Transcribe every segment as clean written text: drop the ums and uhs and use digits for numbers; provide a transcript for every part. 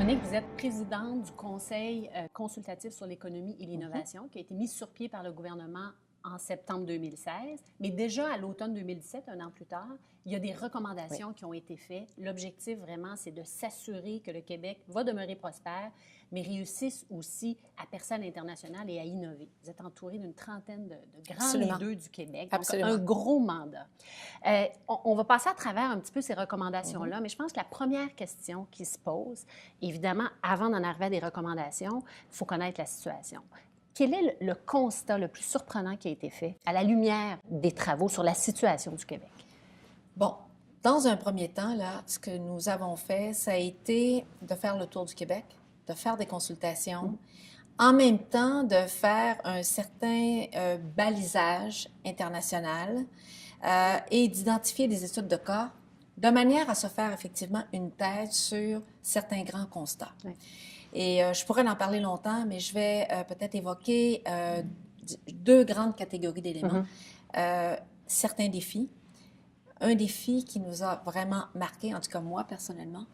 Monique, vous êtes présidente du Conseil consultatif sur l'économie et l'innovation qui a été mis sur pied par le gouvernement en septembre 2016. Mais déjà à l'automne 2017, un an plus tard, il y a des recommandations qui ont été faites. L'objectif vraiment, c'est de s'assurer que le Québec va demeurer prospère, mais réussisse aussi à percer à l'international et à innover. Vous êtes entouré d'une trentaine de grands leaders du Québec, donc un gros mandat. On va passer à travers un petit peu ces recommandations-là, mais je pense que la première question qui se pose, évidemment, avant d'en arriver à des recommandations, il faut connaître la situation. Quel est le constat le plus surprenant qui a été fait à la lumière des travaux sur la situation du Québec? Bon, dans un premier temps, là, ce que nous avons fait, ça a été de faire le tour du Québec, de faire des consultations, en même temps de faire un certain balisage international et d'identifier des études de cas de manière à se faire effectivement une tête sur certains grands constats. Oui. Et je pourrais en parler longtemps, mais je vais peut-être évoquer deux grandes catégories d'éléments. Certains défis. Un défi qui nous a vraiment marqué, en tout cas moi personnellement,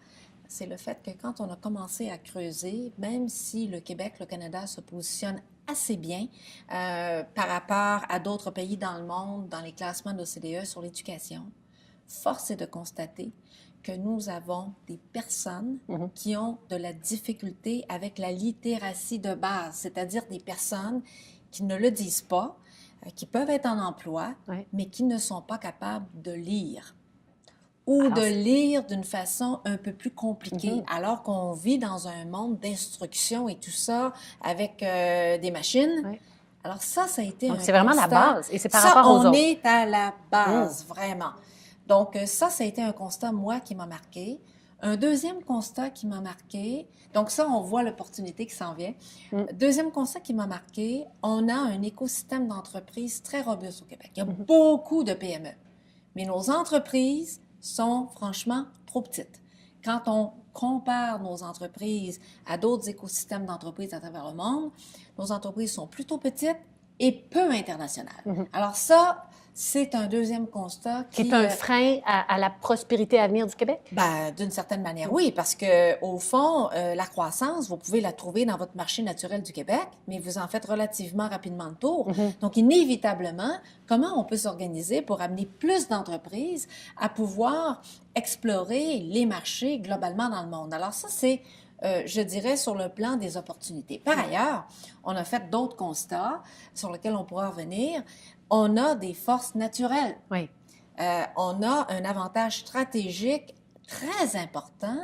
c'est le fait que quand on a commencé à creuser, même si le Québec, le Canada se positionne assez bien par rapport à d'autres pays dans le monde, dans les classements de l'OCDE sur l'éducation, force est de constater que nous avons des personnes qui ont de la difficulté avec la littératie de base, c'est-à-dire des personnes qui ne le disent pas, qui peuvent être en emploi, mais qui ne sont pas capables de lire ou de lire d'une façon un peu plus compliquée, alors qu'on vit dans un monde d'instruction et tout ça avec des machines. Oui. Alors ça a été donc, c'est vraiment constat. La base et c'est par rapport aux autres. On est à la base, vraiment. Donc, ça a été un constat, moi, qui m'a marqué. Un deuxième constat qui m'a marqué, donc ça, on voit l'opportunité qui s'en vient. Deuxième constat qui m'a marqué, on a un écosystème d'entreprises très robuste au Québec. Il y a beaucoup de PME, mais nos entreprises sont franchement trop petites. Quand on compare nos entreprises à d'autres écosystèmes d'entreprises à travers le monde, nos entreprises sont plutôt petites et peu internationales. Alors ça, c'est un deuxième constat qui est un frein à la prospérité à venir du Québec? Ben, d'une certaine manière, oui, parce que au fond, la croissance, vous pouvez la trouver dans votre marché naturel du Québec, mais vous en faites relativement rapidement le tour. Donc, inévitablement, comment on peut s'organiser pour amener plus d'entreprises à pouvoir explorer les marchés globalement dans le monde? Alors ça, c'est je dirais, sur le plan des opportunités. Par ailleurs, on a fait d'autres constats sur lesquels on pourra revenir. On a des forces naturelles. Oui. On a un avantage stratégique très important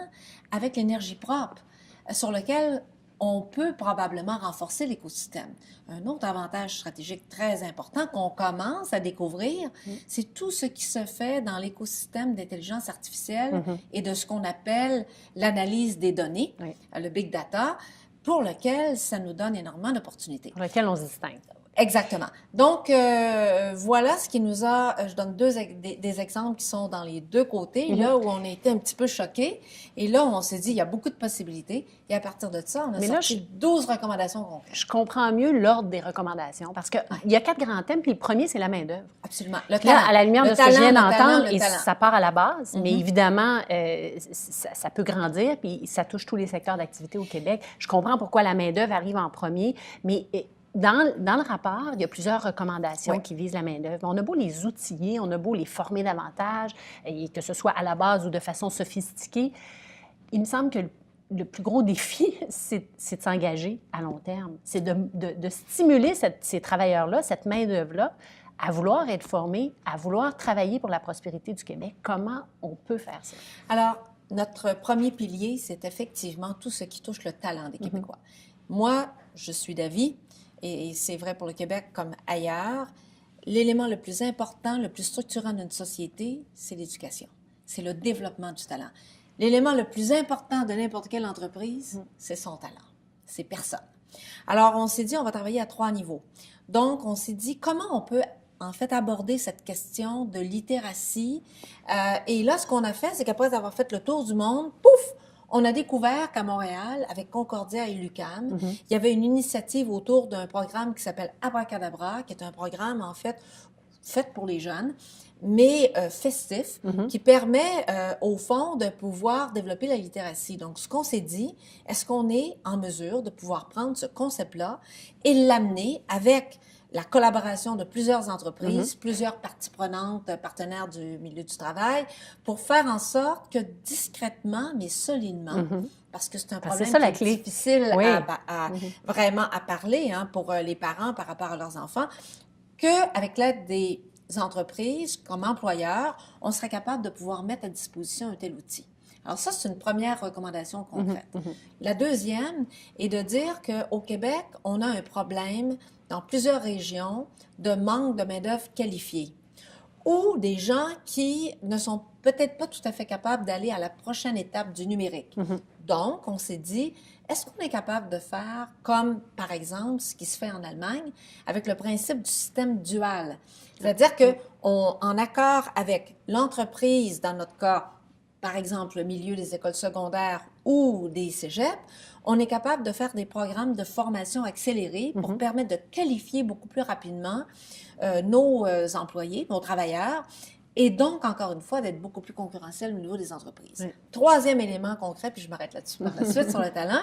avec l'énergie propre, sur lequel on peut probablement renforcer l'écosystème. Un autre avantage stratégique très important qu'on commence à découvrir, c'est tout ce qui se fait dans l'écosystème d'intelligence artificielle et de ce qu'on appelle l'analyse des données, le big data, pour lequel ça nous donne énormément d'opportunités. Pour lequel on se distingue. Exactement. Donc, voilà ce qui nous a... Je donne des exemples qui sont dans les deux côtés, là où on a été un petit peu choqués. Et là, on s'est dit, il y a beaucoup de possibilités. Et à partir de ça, on a sorti 12 recommandations concrètes. Je comprends mieux l'ordre des recommandations parce qu'il y a 4 grands thèmes, puis le premier, c'est la main-d'œuvre. Absolument. Le talent, à la lumière de ce que je viens d'entendre, et ça part à la base, mais évidemment, ça peut grandir, puis ça touche tous les secteurs d'activité au Québec. Je comprends pourquoi la main-d'œuvre arrive en premier, mais... Dans le rapport, il y a plusieurs recommandations qui visent la main-d'œuvre. On a beau les outiller, on a beau les former davantage, et que ce soit à la base ou de façon sophistiquée, il me semble que le plus gros défi, c'est de s'engager à long terme. C'est de stimuler ces travailleurs-là, cette main-d'œuvre-là, à vouloir être formés, à vouloir travailler pour la prospérité du Québec. Comment on peut faire ça? Alors, notre premier pilier, c'est effectivement tout ce qui touche le talent des Québécois. Moi, je suis d'avis, et c'est vrai pour le Québec comme ailleurs, l'élément le plus important, le plus structurant d'une société, c'est l'éducation. C'est le développement du talent. L'élément le plus important de n'importe quelle entreprise, c'est son talent. C'est personne. Alors, on s'est dit, on va travailler à 3 niveaux. Donc, on s'est dit, comment on peut en fait aborder cette question de littératie? Et là, ce qu'on a fait, c'est qu'après avoir fait le tour du monde, pouf! On a découvert qu'à Montréal, avec Concordia et l'UQAM, il y avait une initiative autour d'un programme qui s'appelle Abracadabra, qui est un programme, en fait pour les jeunes, mais festif, qui permet, au fond, de pouvoir développer la littératie. Donc, ce qu'on s'est dit, est-ce qu'on est en mesure de pouvoir prendre ce concept-là et l'amener avec la collaboration de plusieurs entreprises, plusieurs parties prenantes, partenaires du milieu du travail, pour faire en sorte que discrètement, mais solidement, parce que c'est un problème qui est difficile vraiment à parler pour les parents par rapport à leurs enfants, qu'avec l'aide des entreprises, comme employeurs, on serait capable de pouvoir mettre à disposition un tel outil. Alors ça, c'est une première recommandation concrète. La deuxième est de dire qu'au Québec, on a un problème dans plusieurs régions de manque de main-d'œuvre qualifiée ou des gens qui ne sont peut-être pas tout à fait capables d'aller à la prochaine étape du numérique. Donc, on s'est dit, est-ce qu'on est capable de faire comme, par exemple, ce qui se fait en Allemagne avec le principe du système dual? C'est-à-dire qu'en accord avec l'entreprise, dans notre cas, par exemple, le milieu des écoles secondaires ou des cégeps, on est capable de faire des programmes de formation accélérés pour permettre de qualifier beaucoup plus rapidement nos employés, nos travailleurs, et donc, encore une fois, d'être beaucoup plus concurrentiel au niveau des entreprises. Troisième élément concret, puis je m'arrête là-dessus par la suite sur le talent,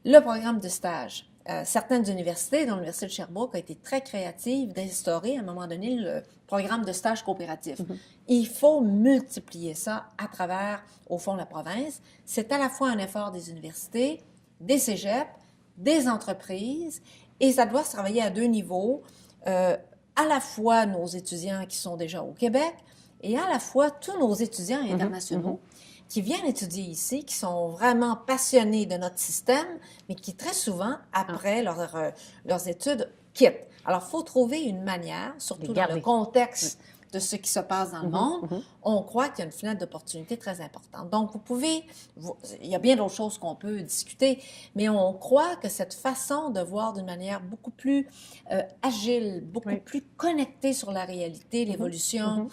le programme de stage. Certaines universités, dont l'Université de Sherbrooke, a été très créative d'instaurer à un moment donné le programme de stage coopératif. Il faut multiplier ça à travers, au fond, la province. C'est à la fois un effort des universités, des cégeps, des entreprises, et ça doit se travailler à deux niveaux, à la fois nos étudiants qui sont déjà au Québec et à la fois tous nos étudiants internationaux qui viennent étudier ici, qui sont vraiment passionnés de notre système, mais qui très souvent, après leurs études, quittent. Alors, il faut trouver une manière, surtout dans le contexte de ce qui se passe dans le monde, on croit qu'il y a une fenêtre d'opportunité très importante. Donc, il y a bien d'autres choses qu'on peut discuter, mais on croit que cette façon de voir d'une manière beaucoup plus agile, beaucoup plus connectée sur la réalité, l'évolution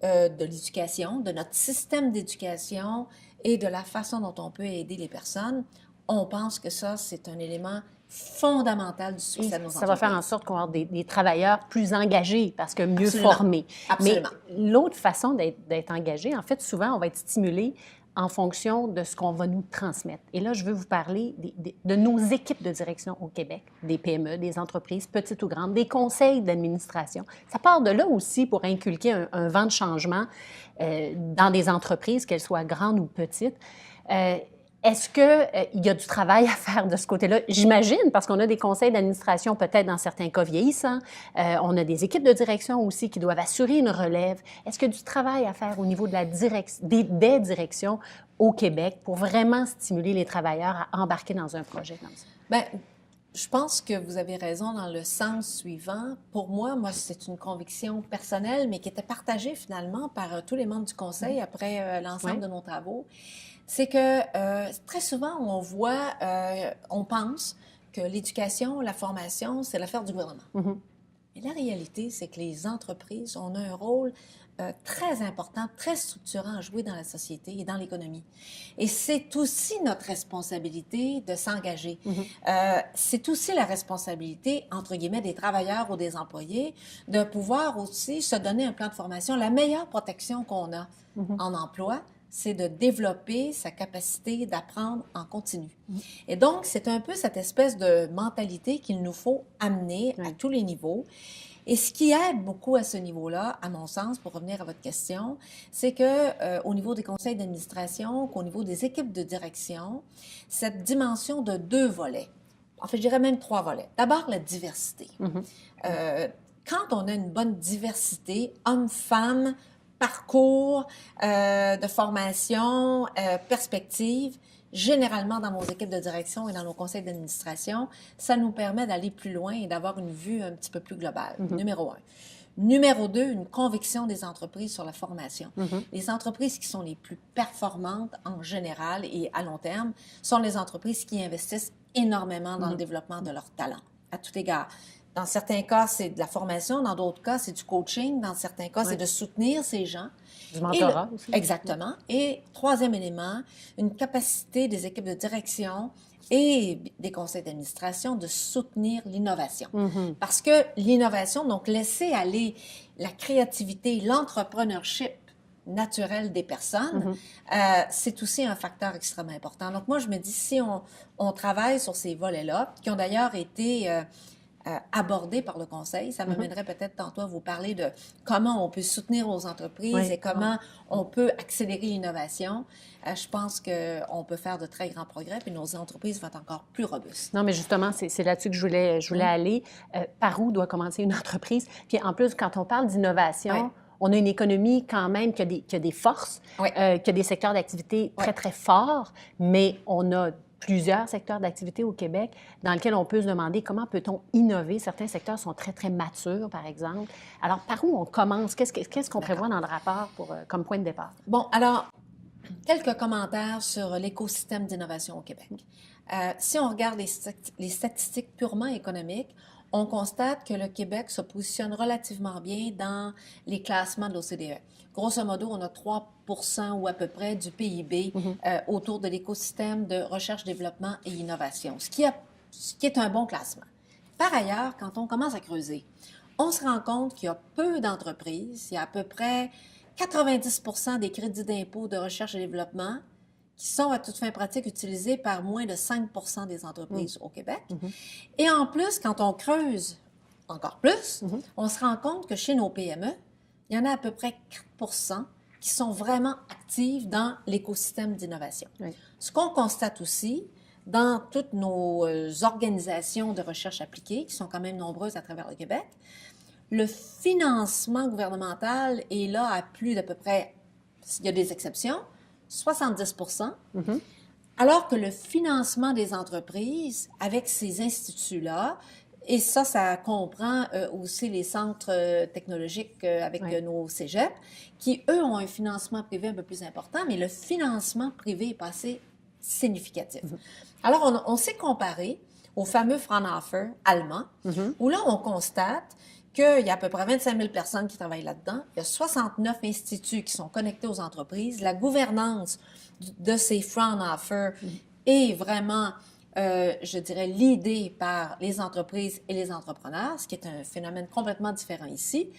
de l'éducation, de notre système d'éducation et de la façon dont on peut aider les personnes, on pense que ça, c'est un élément fondamental du succès de nos entreprises. Ça va faire en sorte qu'on va avoir des travailleurs plus engagés parce que mieux formés. Absolument. Mais l'autre façon d'être engagé, en fait, souvent, on va être stimulé en fonction de ce qu'on va nous transmettre. Et là, je veux vous parler de nos équipes de direction au Québec, des PME, des entreprises, petites ou grandes, des conseils d'administration. Ça part de là aussi pour inculquer un vent de changement dans des entreprises, qu'elles soient grandes ou petites. Est-ce qu'il y a du travail à faire de ce côté-là? J'imagine, parce qu'on a des conseils d'administration peut-être dans certains cas vieillissants. On a des équipes de direction aussi qui doivent assurer une relève. Est-ce qu'il y a du travail à faire au niveau de la des directions au Québec pour vraiment stimuler les travailleurs à embarquer dans un projet comme ça? Bien, je pense que vous avez raison dans le sens suivant. Pour moi, c'est une conviction personnelle, mais qui était partagée finalement par tous les membres du Conseil après l'ensemble de nos travaux. C'est que très souvent, on pense que l'éducation, la formation, c'est l'affaire du gouvernement. Mais la réalité, c'est que les entreprises ont un rôle très important, très structurant à jouer dans la société et dans l'économie. Et c'est aussi notre responsabilité de s'engager. C'est aussi la responsabilité, entre guillemets, des travailleurs ou des employés de pouvoir aussi se donner un plan de formation. La meilleure protection qu'on a en emploi, c'est de développer sa capacité d'apprendre en continu. Et donc, c'est un peu cette espèce de mentalité qu'il nous faut amener à tous les niveaux. Et ce qui aide beaucoup à ce niveau-là, à mon sens, pour revenir à votre question, c'est que au niveau des conseils d'administration, qu'au niveau des équipes de direction, cette dimension de 2 volets, en fait, je dirais même 3 volets. D'abord, la diversité. Quand on a une bonne diversité, hommes, femmes, parcours de formation, perspective, généralement dans nos équipes de direction et dans nos conseils d'administration, ça nous permet d'aller plus loin et d'avoir une vue un petit peu plus globale, numéro 1. Numéro 2, une conviction des entreprises sur la formation. Les entreprises qui sont les plus performantes en général et à long terme sont les entreprises qui investissent énormément dans le développement de leurs talents, à tout égard. Dans certains cas, c'est de la formation. Dans d'autres cas, c'est du coaching. Dans certains cas, c'est de soutenir ces gens. Du mentorat aussi. Exactement. Et troisième élément, une capacité des équipes de direction et des conseils d'administration de soutenir l'innovation. Parce que l'innovation, donc laisser aller la créativité, l'entrepreneurship naturel des personnes, c'est aussi un facteur extrêmement important. Donc moi, je me dis, si on travaille sur ces volets-là, qui ont d'ailleurs été abordés par le Conseil, ça m'amènerait peut-être tantôt à vous parler de comment on peut soutenir nos entreprises et comment on peut accélérer l'innovation. Je pense qu'on peut faire de très grands progrès, puis nos entreprises vont être encore plus robustes. Non, mais justement, c'est là-dessus que je voulais aller. Par où doit commencer une entreprise? Puis en plus, quand on parle d'innovation, on a une économie quand même qui a des forces, qui a des secteurs d'activité très, très forts, mais on a plusieurs secteurs d'activité au Québec dans lesquels on peut se demander comment peut-on innover. Certains secteurs sont très, très matures, par exemple. Alors, par où on commence? Qu'est-ce qu'on prévoit dans le rapport comme point de départ? Bon, alors, quelques commentaires sur l'écosystème d'innovation au Québec. Si on regarde les statistiques purement économiques, on constate que le Québec se positionne relativement bien dans les classements de l'OCDE. Grosso modo, on a 3 ou à peu près du PIB autour de l'écosystème de recherche, développement et innovation, ce qui est un bon classement. Par ailleurs, quand on commence à creuser, on se rend compte qu'il y a peu d'entreprises, il y a à peu près 90% des crédits d'impôt de recherche et développement qui sont à toute fin pratique utilisés par moins de 5% des entreprises au Québec. Et en plus, quand on creuse encore plus, on se rend compte que chez nos PME, il y en a à peu près 4% qui sont vraiment actives dans l'écosystème d'innovation. Ce qu'on constate aussi dans toutes nos organisations de recherche appliquée, qui sont quand même nombreuses à travers le Québec, le financement gouvernemental est là à plus d'à peu près, il y a des exceptions, 70%, alors que le financement des entreprises avec ces instituts-là, et ça comprend aussi les centres technologiques avec nos cégeps, qui, eux, ont un financement privé un peu plus important, mais le financement privé est pas assez significatif. Alors, on s'est comparé au fameux Fraunhofer allemand, où là, on constate qu'il y a à peu près 25 000 personnes qui travaillent là-dedans. Il y a 69 instituts qui sont connectés aux entreprises. La gouvernance de ces Fraunhofer est vraiment, je dirais, l'idée par les entreprises et les entrepreneurs, ce qui est un phénomène complètement différent ici.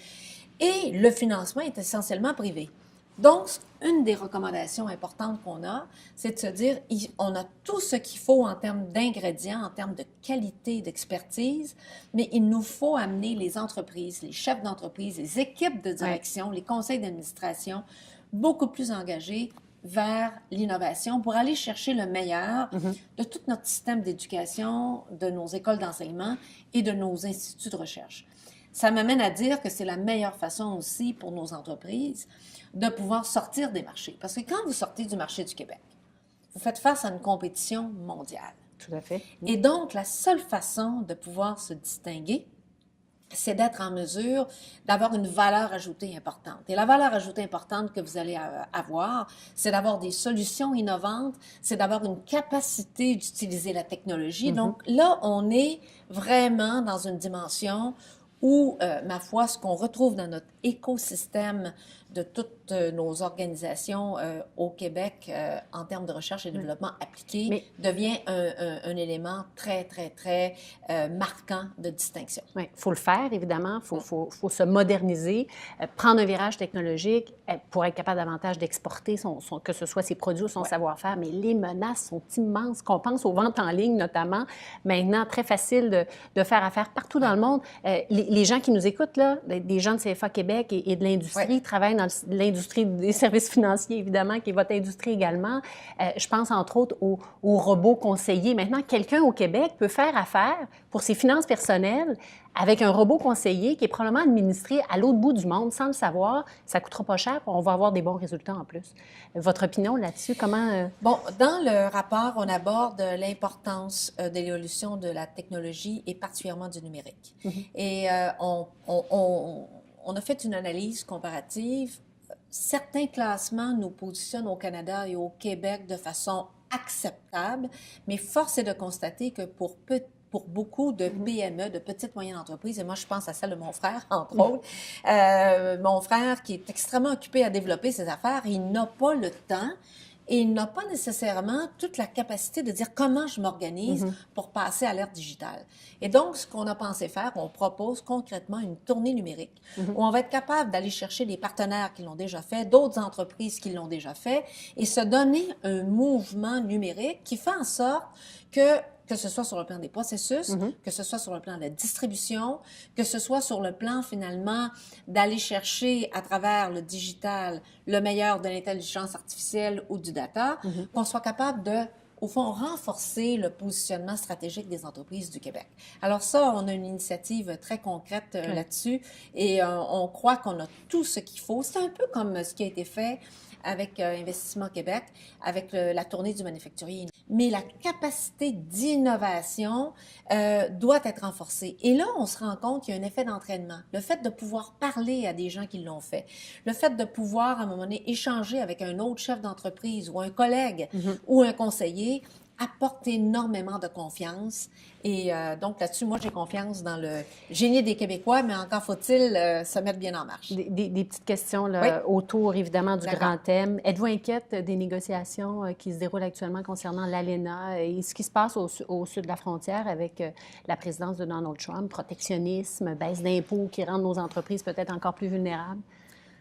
Et le financement est essentiellement privé. Donc, une des recommandations importantes qu'on a, c'est de se dire, on a tout ce qu'il faut en termes d'ingrédients, en termes de qualité, d'expertise, mais il nous faut amener les entreprises, les chefs d'entreprise, les équipes de direction, les conseils d'administration, beaucoup plus engagés vers l'innovation pour aller chercher le meilleur de tout notre système d'éducation, de nos écoles d'enseignement et de nos instituts de recherche. Ça m'amène à dire que c'est la meilleure façon aussi pour nos entreprises de pouvoir sortir des marchés. Parce que quand vous sortez du marché du Québec, vous faites face à une compétition mondiale. Tout à fait. Et donc, la seule façon de pouvoir se distinguer, c'est d'être en mesure d'avoir une valeur ajoutée importante. Et la valeur ajoutée importante que vous allez avoir, c'est d'avoir des solutions innovantes, c'est d'avoir une capacité d'utiliser la technologie. Donc là, on est vraiment dans une dimension où, ma foi, ce qu'on retrouve dans notre écosystème de toutes nos organisations au Québec en termes de recherche et développement appliqué devient un élément très, très, très marquant de distinction. Oui, il faut le faire, évidemment. Il faut se moderniser, prendre un virage technologique pour être capable davantage d'exporter, que ce soit ses produits ou son savoir-faire. Mais les menaces sont immenses. Qu'on pense aux ventes en ligne, notamment. Maintenant, très facile de faire affaire partout dans le monde. Les gens qui nous écoutent, là, des gens de CFA Québec et de l'industrie, travaillent dans l'industrie des services financiers, évidemment, qui est votre industrie également. Je pense, entre autres, aux robots conseillers. Maintenant, quelqu'un au Québec peut faire affaire pour ses finances personnelles avec un robot conseiller qui est probablement administré à l'autre bout du monde sans le savoir. Ça ne coûtera pas cher, on va avoir des bons résultats en plus. Votre opinion là-dessus, comment... Bon, dans le rapport, on aborde l'importance de l'évolution de la technologie et particulièrement du numérique. Et on a fait une analyse comparative. Certains classements nous positionnent au Canada et au Québec de façon acceptable, mais force est de constater que pour beaucoup de PME, de petites moyennes entreprises, et moi je pense à celle de mon frère, entre autres, mon frère qui est extrêmement occupé à développer ses affaires, il n'a pas le temps et il n'a pas nécessairement toute la capacité de dire comment je m'organise pour passer à l'ère digitale. Et donc, ce qu'on a pensé faire, on propose concrètement une tournée numérique où on va être capable d'aller chercher des partenaires qui l'ont déjà fait, d'autres entreprises qui l'ont déjà fait, et se donner un mouvement numérique qui fait en sorte que ce soit sur le plan des processus, que ce soit sur le plan de la distribution, que ce soit sur le plan, finalement, d'aller chercher à travers le digital le meilleur de l'intelligence artificielle ou du data, qu'on soit capable de, au fond, renforcer le positionnement stratégique des entreprises du Québec. Alors ça, on a une initiative très concrète là-dessus et on croit qu'on a tout ce qu'il faut. C'est un peu comme ce qui a été fait avec Investissement Québec, avec la tournée du manufacturier. Mais la capacité d'innovation doit être renforcée. Et là, on se rend compte qu'il y a un effet d'entraînement. Le fait de pouvoir parler à des gens qui l'ont fait, le fait de pouvoir, à un moment donné, échanger avec un autre chef d'entreprise ou un collègue ou un conseiller, apporte énormément de confiance. Et donc là-dessus, moi, j'ai confiance dans le génie des Québécois, mais encore faut-il se mettre bien en marche. Des petites questions là, autour, évidemment, du grand thème. Êtes-vous inquiète des négociations qui se déroulent actuellement concernant l'ALENA et ce qui se passe au sud de la frontière avec la présidence de Donald Trump, protectionnisme, baisse d'impôts qui rendent nos entreprises peut-être encore plus vulnérables?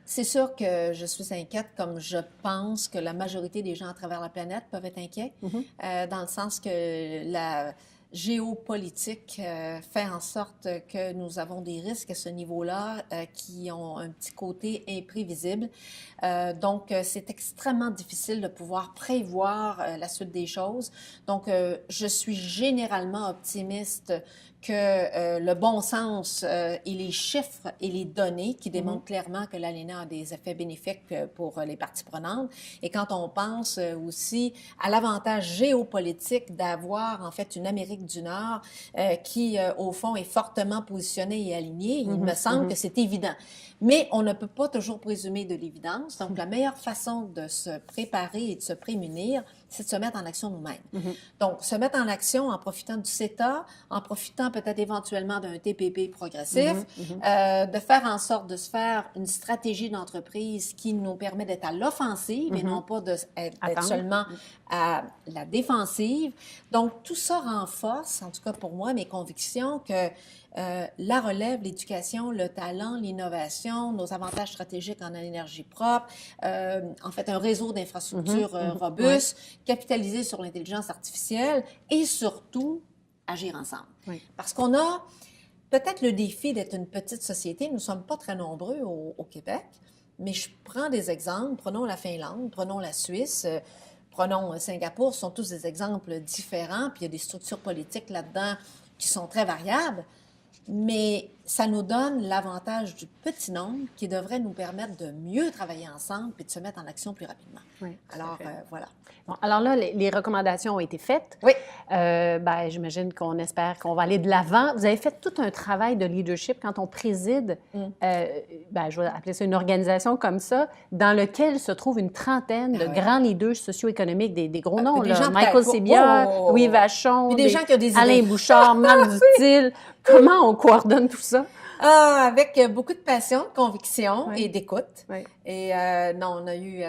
C'est sûr que je suis inquiète, comme je pense que la majorité des gens à travers la planète peuvent être inquiets, dans le sens que la géopolitique fait en sorte que nous avons des risques à ce niveau-là qui ont un petit côté imprévisible. Donc, c'est extrêmement difficile de pouvoir prévoir la suite des choses. Donc, je suis généralement optimiste que le bon sens et les chiffres et les données qui démontrent clairement que l'ALENA a des effets bénéfiques pour les parties prenantes. Et quand on pense aussi à l'avantage géopolitique d'avoir en fait une Amérique du Nord qui, au fond, est fortement positionnée et alignée, il me semble que c'est évident. Mais on ne peut pas toujours présumer de l'évidence. Donc, la meilleure façon de se préparer et de se prémunir, c'est de se mettre en action nous-mêmes. Donc, se mettre en action en profitant du CETA, en profitant peut-être éventuellement d'un TPP progressif, de faire en sorte de se faire une stratégie d'entreprise qui nous permet d'être à l'offensive et non pas d'être seulement à la défensive. Donc, tout ça renforce, en tout cas pour moi, mes convictions que la relève, l'éducation, le talent, l'innovation, nos avantages stratégiques en énergie propre, en fait un réseau d'infrastructures robuste, capitaliser sur l'intelligence artificielle et surtout agir ensemble. Parce qu'on a peut-être le défi d'être une petite société. Nous ne sommes pas très nombreux au Québec, mais je prends des exemples. Prenons la Finlande, prenons la Suisse, prenons Singapour. Ce sont tous des exemples différents, puis il y a des structures politiques là-dedans qui sont très variables. Mais ça nous donne l'avantage du petit nombre qui devrait nous permettre de mieux travailler ensemble et de se mettre en action plus rapidement. Oui, alors, voilà. Bon, alors là, les recommandations ont été faites. Oui. J'imagine qu'on espère qu'on va aller de l'avant. Vous avez fait tout un travail de leadership quand on préside, je vais appeler ça une organisation comme ça, dans lequel se trouve une trentaine de grands leaders socio-économiques, des gros noms, là, Michael Sébia, Louis Vachon, des gens qui ont des Alain idées. Bouchard, Marc Dutil. Comment on coordonne tout ça? Avec beaucoup de passion, de conviction et d'écoute. Oui. Et non, on a eu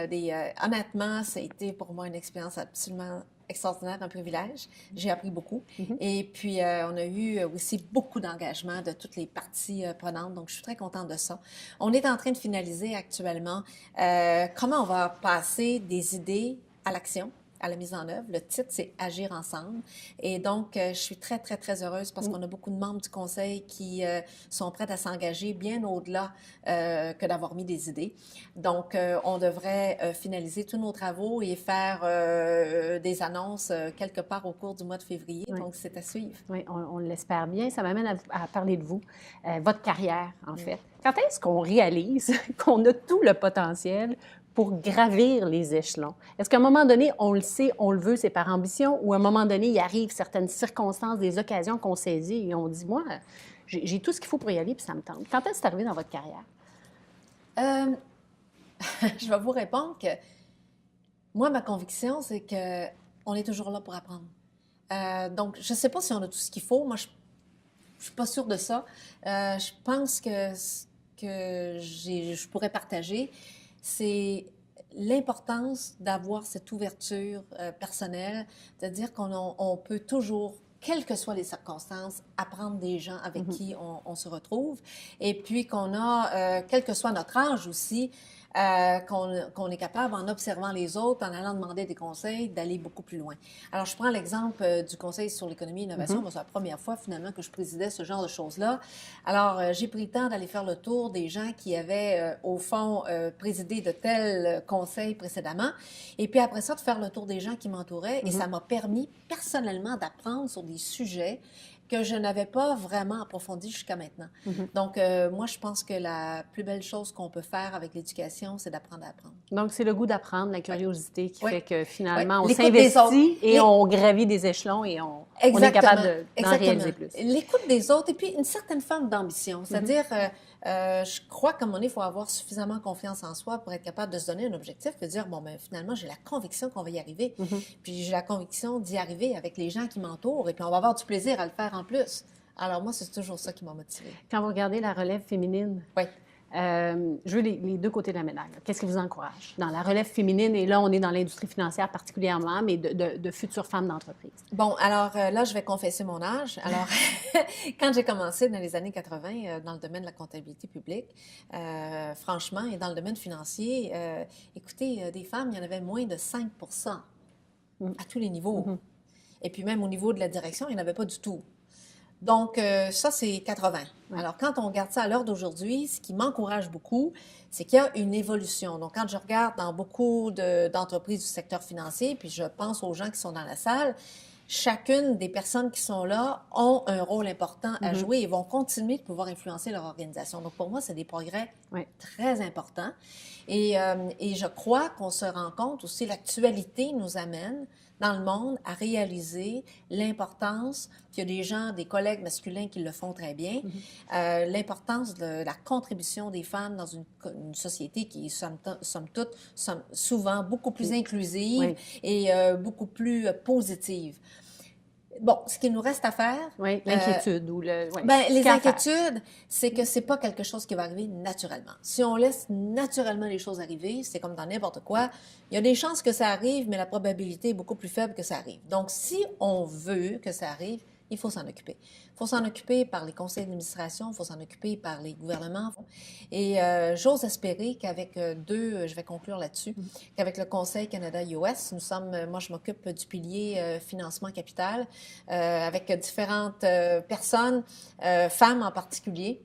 honnêtement, ça a été pour moi une expérience absolument extraordinaire, un privilège. J'ai appris beaucoup. Et puis, on a eu aussi beaucoup d'engagement de toutes les parties prenantes. Donc, je suis très contente de ça. On est en train de finaliser actuellement comment on va passer des idées à l'action, à la mise en œuvre. Le titre, c'est « Agir ensemble ». Et donc, je suis très, très, très heureuse parce qu'on a beaucoup de membres du Conseil qui sont prêts à s'engager bien au-delà que d'avoir mis des idées. Donc, on devrait finaliser tous nos travaux et faire des annonces quelque part au cours du mois de février. Oui. Donc, c'est à suivre. Oui, on l'espère bien. Ça m'amène à parler de vous, votre carrière, en fait. Quand est-ce qu'on réalise qu'on a tout le potentiel pour gravir les échelons? Est-ce qu'à un moment donné, on le sait, on le veut, c'est par ambition, ou à un moment donné, il arrive certaines circonstances, des occasions qu'on saisit et on dit, moi, j'ai tout ce qu'il faut pour y aller, puis ça me tente. Quand est-ce que c'est arrivé dans votre carrière? Je vais vous répondre que moi, ma conviction, c'est qu'on est toujours là pour apprendre. Donc, je ne sais pas si on a tout ce qu'il faut. Moi, je ne suis pas sûre de ça. Je pense que ce que je pourrais partager, c'est l'importance d'avoir cette ouverture personnelle, de dire qu'on peut toujours, quelles que soient les circonstances, apprendre des gens avec qui on se retrouve. Et puis qu'on a, quel que soit notre âge aussi, qu'on est capable, en observant les autres, en allant demander des conseils, d'aller beaucoup plus loin. Alors, je prends l'exemple du Conseil sur l'économie et l'innovation. Moi, c'est la première fois, finalement, que je présidais ce genre de choses-là. Alors, j'ai pris le temps d'aller faire le tour des gens qui avaient, au fond, présidé de tels conseils précédemment. Et puis, après ça, de faire le tour des gens qui m'entouraient. Et ça m'a permis, personnellement, d'apprendre sur des sujets que je n'avais pas vraiment approfondi jusqu'à maintenant. Donc, moi, je pense que la plus belle chose qu'on peut faire avec l'éducation, c'est d'apprendre à apprendre. Donc, c'est le goût d'apprendre, la curiosité qui fait que finalement, on L'écoute des autres. s'investit et on gravit des échelons et on est capable d'en réaliser plus. L'écoute des autres et puis une certaine forme d'ambition. C'est-à-dire, je crois qu'à un moment donné, il faut avoir suffisamment confiance en soi pour être capable de se donner un objectif et de dire, bon, ben finalement, j'ai la conviction qu'on va y arriver. Puis j'ai la conviction d'y arriver avec les gens qui m'entourent et puis on va avoir du plaisir à le faire en plus. Alors moi, c'est toujours ça qui m'a motivée. Quand vous regardez la relève féminine, oui. Je veux les deux côtés de la médaille. Qu'est-ce qui vous encourage dans la relève féminine? Et là, on est dans l'industrie financière particulièrement, mais de futures femmes d'entreprise. Bon, alors là, je vais confesser mon âge. Alors, quand j'ai commencé dans les années 80 dans le domaine de la comptabilité publique, franchement, et dans le domaine financier, écoutez, des femmes, il y en avait moins de 5 à tous les niveaux. Et puis même au niveau de la direction, il n'y en avait pas du tout. Donc, ça, c'est 80. Alors, quand on regarde ça à l'heure d'aujourd'hui, ce qui m'encourage beaucoup, c'est qu'il y a une évolution. Donc, quand je regarde dans beaucoup d'entreprises du secteur financier, puis je pense aux gens qui sont dans la salle, chacune des personnes qui sont là ont un rôle important à jouer et vont continuer de pouvoir influencer leur organisation. Donc, pour moi, c'est des progrès très importants. Et je crois qu'on se rend compte aussi, l'actualité nous amène dans le monde à réaliser l'importance qu'il y a des gens, des collègues masculins qui le font très bien, l'importance de la contribution des femmes dans une société qui est, somme toute, souvent beaucoup plus inclusive et beaucoup plus positive. Bon, ce qu'il nous reste à faire... Oui, l'inquiétude ou le... les inquiétudes, c'est que c'est pas quelque chose qui va arriver naturellement. Si on laisse naturellement les choses arriver, c'est comme dans n'importe quoi, il y a des chances que ça arrive, mais la probabilité est beaucoup plus faible que ça arrive. Donc, si on veut que ça arrive, il faut s'en occuper. Il faut s'en occuper par les conseils d'administration, il faut s'en occuper par les gouvernements. Et j'ose espérer qu'avec je vais conclure là-dessus, qu'avec le Conseil Canada-US, moi je m'occupe du pilier financement capital, avec différentes personnes, femmes en particulier,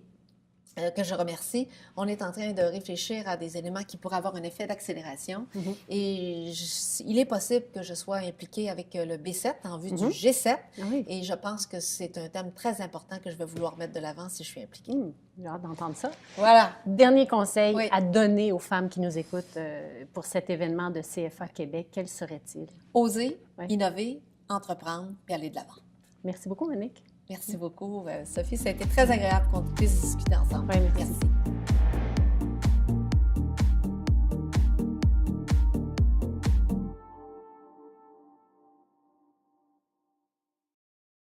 que je remercie. On est en train de réfléchir à des éléments qui pourraient avoir un effet d'accélération. Et il est possible que je sois impliquée avec le B7 en vue du G7. Et je pense que c'est un thème très important que je vais vouloir mettre de l'avant si je suis impliquée. J'ai hâte d'entendre ça. Voilà. Dernier conseil à donner aux femmes qui nous écoutent pour cet événement de CFA Québec, quel serait-il? Oser, innover, entreprendre et aller de l'avant. Merci beaucoup, Monique. Merci beaucoup, Sophie. Ça a été très agréable qu'on puisse discuter ensemble. Merci.